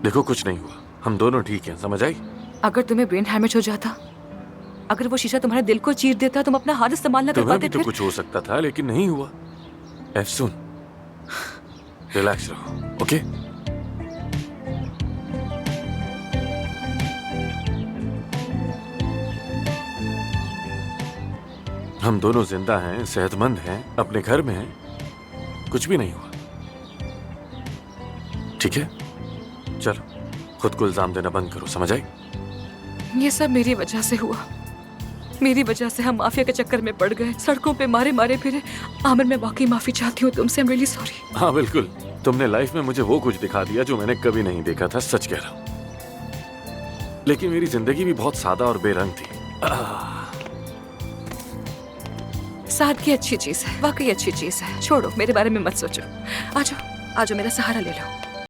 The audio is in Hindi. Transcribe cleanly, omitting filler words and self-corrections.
देखो कुछ नहीं हुआ, हम दोनों ठीक हैं, समझ आई? अगर तुम्हें ब्रेन हैमरेज हो जाता, अगर वो शीशा तुम्हारे दिल को चीर देता, तुम अपना हाथ इस्तेमाल न कर तुम्हें पाते भी तो फिर? कुछ हो सकता था, लेकिन नहीं हुआ। सुन, रिलैक्स रहो, ओके? हम दोनों जिंदा हैं, सेहतमंद हैं, अपने घर में हैं, कुछ भी नहीं हुआ। ठीक है, चलो खुद को इल्जाम देना बंद करो, समझ आई? ये सब मेरी वजह से हुआ। मेरी वजह से हम माफिया के चक्कर में पड़ गए, सड़कों पे मारे मारे फिरे। आमिर, मैं वाकई माफी चाहती हूँ तुमसे। I am really sorry. हाँ बिल्कुल, तुमने लाइफ में मुझे वो कुछ दिखा दिया जो मैंने कभी नहीं देखा था, सच कह रहा हूँ। लेकिन मेरी जिंदगी भी बहुत सादा और बेरंग थी। सादगी अच्छी चीज है, वाकई अच्छी चीज है। छोड़ो, मेरे बारे में मत सोचो। आ जाओ, आ जाओ, मेरा सहारा ले लो।